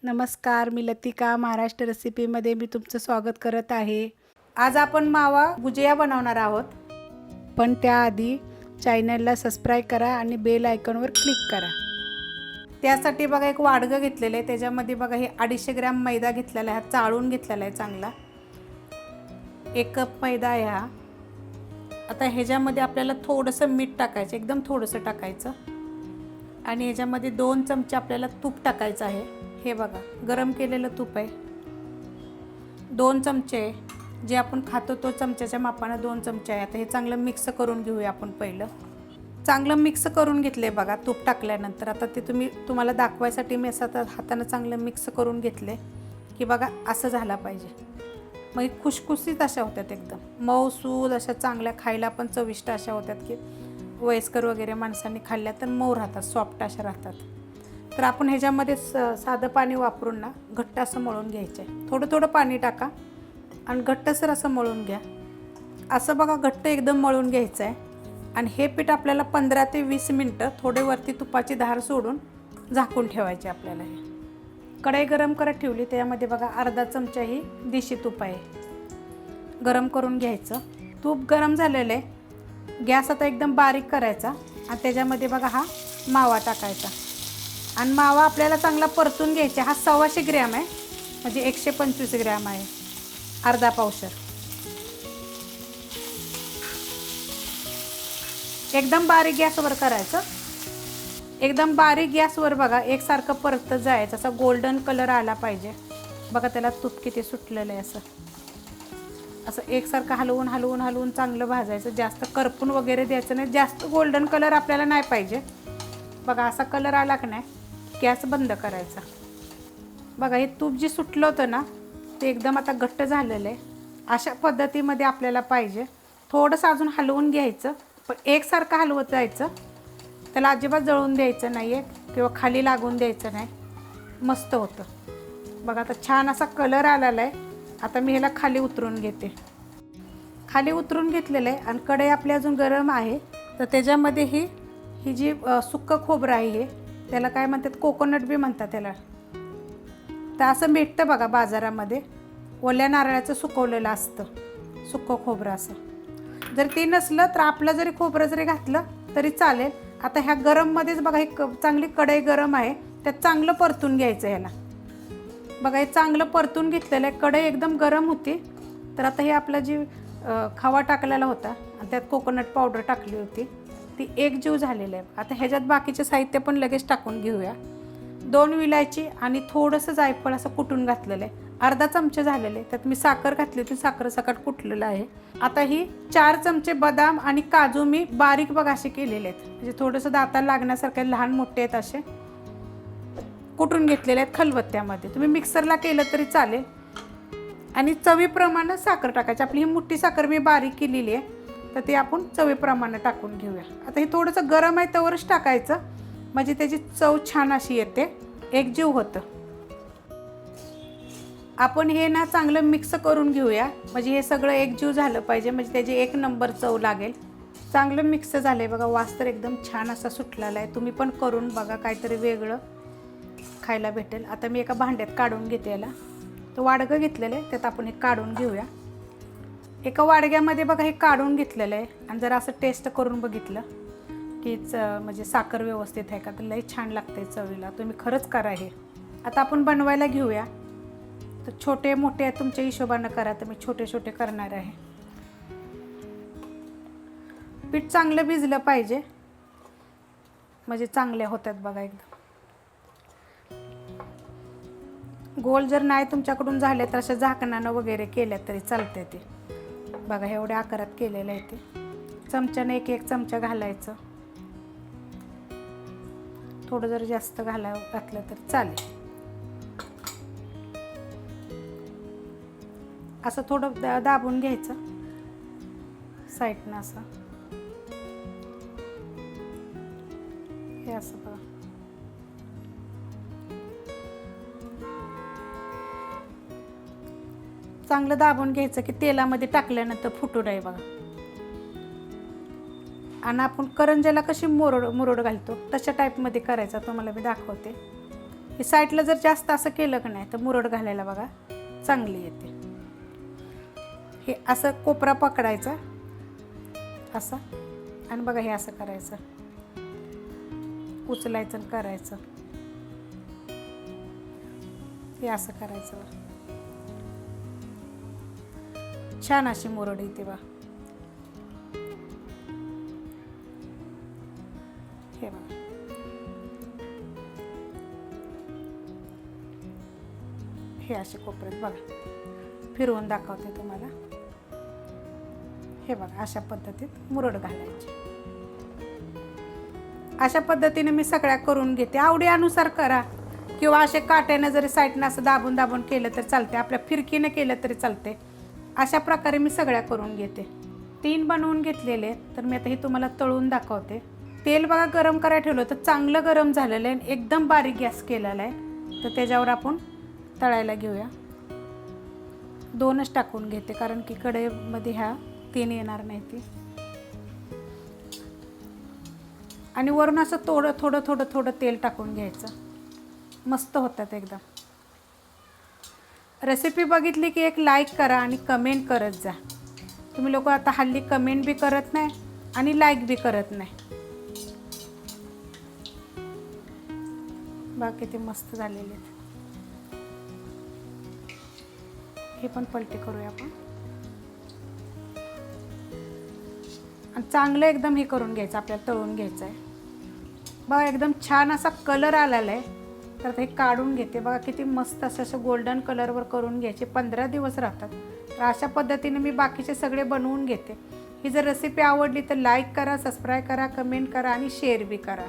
नमस्कार, मी लतिका महाराष्ट्र रेसिपीमध्ये मी तुमचं स्वागत करत आहे। आज आपण मावा गुजिया बनवणार आहोत, पण त्याआधी चॅनलला सबस्क्राइब करा आणि बेल आयकॉनवर क्लिक करा। त्यासाठी बघा एक वाडगं घेतलेलं आहे, त्याच्यामध्ये बघा हे 250 ग्रॅम मैदा घेतलेला आहे, चाळून घेतलेला आहे चांगला। 1 कप मैदा आहे हा। आता ह्याच्यामध्ये आपल्याला थोडंसं मीठ टाकायचं, एकदम थोडंसं टाकायचं आणि ह्याच्यामध्ये 2 चमचे आपल्याला तूप टाकायचं आहे। हे बघा गरम केलेलं तूप आहे, 2 चमचे जे आपण खातो तो चमच्याच्या मापाने 2 चमचे आहे। आता हे चांगलं मिक्स करून घेऊया आपण। पहिलं चांगलं मिक्स करून घेतले बघा तूप टाकल्यानंतर। आता ते तुम्हाला दाखवायसाठी मी असं हाताने चांगलं मिक्स करून घेतले की बघा असं झाला पाहिजे। मग खुसखुशीत अशा होतात, एकदम मऊसूद अशा चांगल्या, खायला पण चविष्ट अशा होतात की वयस्कर वगैरे माणसांनी खाल्ल्या तर मऊ राहतात, सॉफ्ट अशा राहतात। तर आपण ह्याच्यामध्ये साधं पाणी वापरून ना घट्ट असं मळून घ्यायचं आहे। थोडं थोडं पाणी टाका आणि घट्टसर असं मळून घ्या। असं बघा घट्ट एकदम मळून घ्यायचं आहे आणि हे पीठ आपल्याला 15 ते 20 मिनटं थोडे वरती तुपाची धार सोडून झाकून ठेवायचे आपल्याला। हे कढई गरम करत ठेवली, त्यामध्ये बघा अर्धा चमचा ही देशी तूप आहे, गरम करून घ्यायचं। तूप गरम झालेलं आहे, गॅस आता एकदम बारीक करायचा आणि त्याच्यामध्ये बघा हा मावा टाकायचा आणि मावा आपल्याला चांगला परतून घ्यायचा। हा 125 ग्रॅम आहे, म्हणजे 125 ग्रॅम आहे, अर्धा पावशर। एकदम बारीक गॅसवर करायचं, एकदम बारीक गॅसवर बघा एकसारखं परतत जायचं, असा गोल्डन कलर आला पाहिजे। बघा त्याला तूप किती सुटलेलं आहे, असं एकसारखं हलवून हलवून हलवून चांगलं भाजायचं। जास्त करपून वगैरे द्यायचं नाही, जास्त गोल्डन कलर आपल्याला नाही पाहिजे। बघा असा कलर आला की नाही गॅस बंद करायचा। बघा हे तूप जे सुटलं होतं ना ते एकदम आता घट्ट झालेलं आहे, अशा पद्धतीमध्ये आपल्याला पाहिजे। थोडंसं अजून हलवून घ्यायचं, पण एकसारखं हलवत जायचं, त्याला अजिबात जळून द्यायचं नाही आहे किंवा खाली लागून द्यायचं नाही, मस्त होतं। बघा आता छान असा कलर आलेला आहे। आता मी ह्याला खाली उतरून घेते, खाली उतरून घेतलेलं आहे आणि कढई आपली अजून गरम आहे। तर त्याच्यामध्ये ही जी सुक्कं खोबरं आहे, हे त्याला काय म्हणतात, कोकोनट बी म्हणतात त्याला। तर असं भेटतं बघा बाजारामध्ये, ओल्या नारळाचं सुकवलेलं असतं सुक्कं खोबरं असं। जर ते नसलं तर आपलं जरी खोबरं जरी घातलं तरी चालेल। आता ह्या गरममध्येच बघा ही चांगली कढई गरम आहे, त्यात चांगलं परतून घ्यायचं ह्याला। बघा हे चांगलं परतून घेतलेलं आहे, कढई एकदम गरम होती। तर आता हे आपला जी खवा टाकलेला होता आणि त्यात कोकोनट पावडर टाकली होती ती एकजीव झालेलं आहे। आता ह्याच्यात बाकीचे साहित्य पण लगेच टाकून घेऊया। 2 विलायची आणि थोडंसं जायफळ असं कुटून घातलेलं आहे, अर्धा चमचा झालेले। त्यात मी साखर घातली होती, साखर सकट कुटलेलं आहे। आता ही 4 चमचे बदाम आणि काजू मी बारीक बघा असे केलेले आहेत, म्हणजे थोडंसं दाताला लागण्यासारखे लहान मोठे आहेत, असे कुटून घेतलेले आहेत खलबत्त्यामध्ये। तुम्ही मिक्सरला केलं तरी चालेल आणि चवीप्रमाणे साखर टाकायची। आपली ही मोठी साखर मी बारीक केलेली आहे, तर ते आपण चवीप्रमाणे टाकून घेऊया। आता हे थोडंसं गरम आहे त्यावरच टाकायचं, म्हणजे त्याची चव छान अशी येते, एकजीव होतं। आपण हे ना चांगलं मिक्स करून घेऊया, म्हणजे हे सगळं एकजीव झालं पाहिजे, म्हणजे त्याची 1 नंबर चव लागेल। चांगलं मिक्स झालंय बघा, वास तर एकदम छान असा सुटलेला आहे। तुम्ही पण करून बघा, काहीतरी वेगळं खायला भेटेल। आता मी एका भांड्यात काढून घेते याला, तो वाडगं घेतलेलं आहे त्यात आपण हे काढून घेऊया। एका वाडग्यामध्ये बघा हे काढून घेतलेलं आहे आणि जरा असं टेस्ट करून बघितलं की म्हणजे साखर व्यवस्थित आहे का, तर लई छान लागते चवीला। तुम्ही खरंच करा हे। आता आपण बनवायला घेऊया। तर छोटे मोठे तुमच्या हिशोबानं करा, तर मी छोटे छोटे करणार आहे। पीठ चांगलं भिजलं पाहिजे, म्हणजे चांगले होतात बघा एकदम। गोल जर नाही तुमच्याकडून झाले तर अशा झाकणानं वगैरे केल्या तरी चालते ते। बघा एवढ्या आकारात केलेलं आहे ते। चमच्याने 1 चमचा घालायचं, थोडं जर जास्त घातलं तर चालेल। असं थोडं दाबून घ्यायचं साईडनं असं, हे असं बघा। चांगलं दाबून घ्यायचं की तेलामध्ये टाकल्यानंतर फुटू नये बघा। आणि आपण करंज्याला कशी मुरड घालतो तशा टाईपमध्ये करायचा, तुम्हाला मी दाखवते। हे साईडला जर जास्त असं केलं की नाही तर मुरड घालायला बघा चांगली येते. हे असं कोपरा पकडायचा असं आणि बघा हे असं करायचं, उचलायचं आणि करायचं, हे असं करायचं. छान अशी मुरड येते बा. हे बघा हे असे कोपऱ्यात बघा फिरवून दाखवते तुम्हाला. हे बघा अशा पद्धतीत मुरड घालायची. अशा पद्धतीने मी सगळ्या करून घेते. आवडीनुसार करा किंवा असे काट्याने जरी साईडनं असं दाबून दाबून केलं तर चालते, आपल्या फिरकीने केलं तरी चालते. अशा प्रकारे मी सगळ्या करून घेते. 3 बनवून घेतलेले तर मी आता हे तुम्हाला तळून दाखवते. तेल बघा गरम करायला ठेवलं तर चांगलं गरम झालेलं आहे, एकदम बारीक गॅस केलेला आहे. तर त्याच्यावर आपण तळायला घेऊया. 2च टाकून घेते कारण की कढईमध्ये ह्या 3 येणार नाही ती. आणि वरून असं थोडं थोडं थोडं थोडं तेल टाकून घ्यायचं. मस्त होतात एकदम. रेसिपी बघितली की एक लाईक करा आणि कमेंट करत जा. तुम्ही लोक आता हल्ली कमेंट बी करत नाही आणि लाईक बी करत नाही. बघा किती मस्त झालेले आहेत. हे पण पलटी करूया आपण आणि चांगलं एकदम हे करून घ्यायचं, आपल्याला तळून घ्यायचं आहे. बघा एकदम छान असा कलर आलेला आहे. तर हे काढून घेते. बघा किती मस्त असं गोल्डन कलरवर करून घ्यायचे. 15 दिवस राहतात. तर अशा पद्धतीने मी बाकीचे सगळे बनवून घेते. ही जर रेसिपी आवडली तर लाईक करा, सबस्क्राईब करा, कमेंट करा आणि शेअर बी करा.